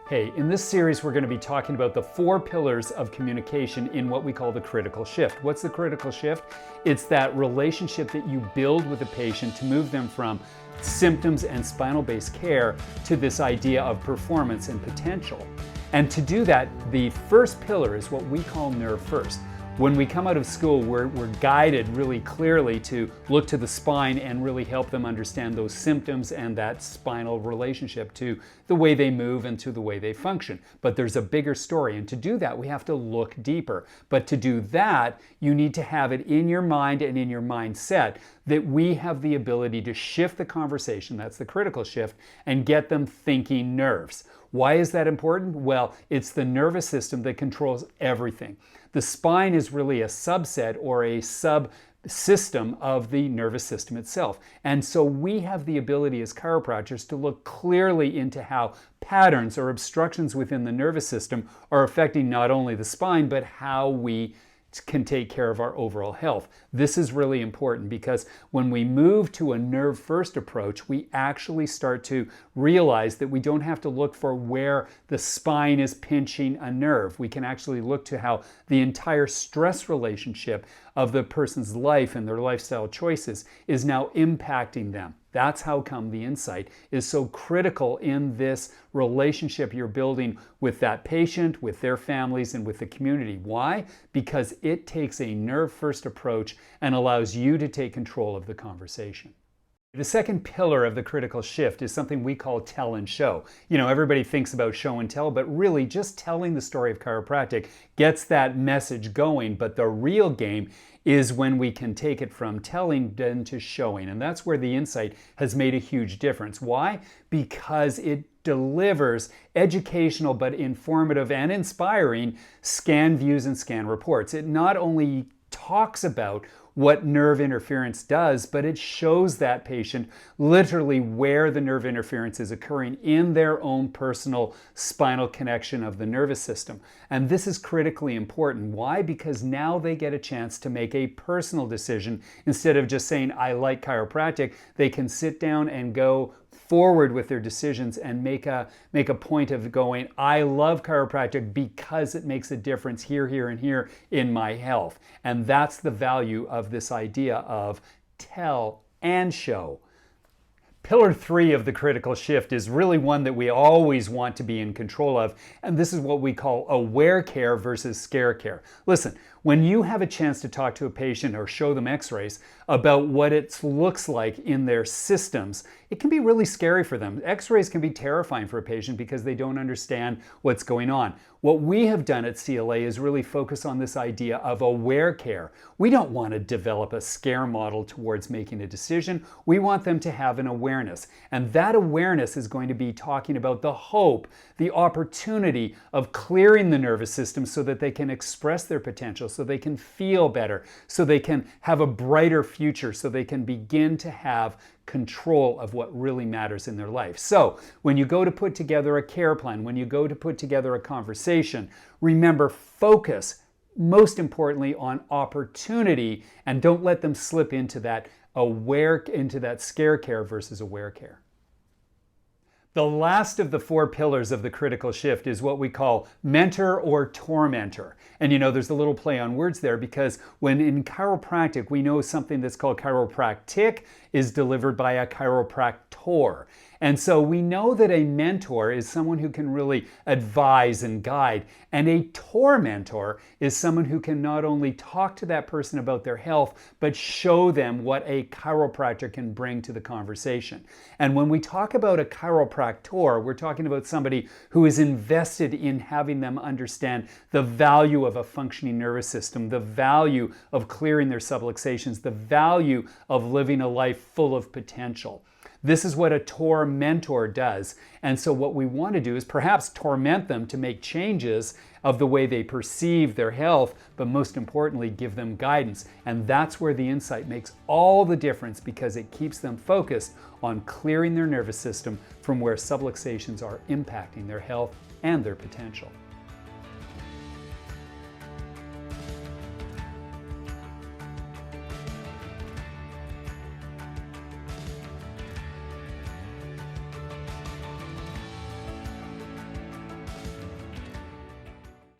Hey, in this series, we're going to be talking about the 4 pillars of communication in what we call the critical shift. What's the critical shift? It's that relationship that you build with a patient to move them from symptoms and spinal-based care to this idea of performance and potential. And to do that, the first pillar is what we call nerve first. When we come out of school, we're guided really clearly to look to the spine and really help them understand those symptoms and that spinal relationship to the way they move and to the way they function. But there's a bigger story, and to do that, we have to look deeper. But to do that, you need to have it in your mind and in your mindset that we have the ability to shift the conversation, that's the critical shift, and get them thinking nerves. Why is that important? Well, it's the nervous system that controls everything. The spine is really a subset or a subsystem of the nervous system itself. And so we have the ability as chiropractors to look clearly into how patterns or obstructions within the nervous system are affecting not only the spine, but how we can take care of our overall health. This is really important because when we move to a nerve first approach, we actually start to realize that we don't have to look for where the spine is pinching a nerve. We can actually look to how the entire stress relationship of the person's life and their lifestyle choices is now impacting them. That's how come the insight is so critical in this relationship you're building with that patient, with their families, and with the community. Why? Because it takes a nerve-first approach and allows you to take control of the conversation. The second pillar of the critical shift is something we call tell and show. You know, everybody thinks about show and tell, but really just telling the story of chiropractic gets that message going. But the real game is when we can take it from telling then to showing. And that's where the insight has made a huge difference. Why? Because it delivers educational but informative and inspiring scan views and scan reports. It not only talks about what nerve interference does, but it shows that patient literally where the nerve interference is occurring in their own personal spinal connection of the nervous system. And this is critically important. Why? Because now they get a chance to make a personal decision. Instead of just saying, I like chiropractic, they can sit down and go forward with their decisions and make a point of going, I love chiropractic because it makes a difference here, here, and here in my health. And that's the value of this idea of tell and show. Pillar 3 of the critical shift is really one that we always want to be in control of, and this is what we call aware care versus scare care. Listen, when you have a chance to talk to a patient or show them x-rays about what it looks like in their systems, it can be really scary for them. X-rays can be terrifying for a patient because they don't understand what's going on. What we have done at CLA is really focus on this idea of aware care. We don't want to develop a scare model towards making a decision. We want them to have an awareness. And that awareness is going to be talking about the hope, the opportunity of clearing the nervous system so that they can express their potential, so they can feel better, so they can have a brighter future, so they can begin to have control of what really matters in their life. So when you go to put together a care plan, when you go to put together a conversation, remember, focus most importantly on opportunity, and don't let them slip into that scare care versus aware care. The last of the 4 pillars of the critical shift is what we call mentor or tormentor. And you know, there's a little play on words there because when in chiropractic, we know something that's called chiropractic is delivered by a chiropractor. And so we know that a mentor is someone who can really advise and guide. And a TOR-mentor is someone who can not only talk to that person about their health, but show them what a chiropractor can bring to the conversation. And when we talk about a chiropractor, we're talking about somebody who is invested in having them understand the value of a functioning nervous system, the value of clearing their subluxations, the value of living a life full of potential. This is what a TOR-mentor does. And so what we want to do is perhaps torment them to make changes of the way they perceive their health, but most importantly, give them guidance. And that's where the insight makes all the difference because it keeps them focused on clearing their nervous system from where subluxations are impacting their health and their potential.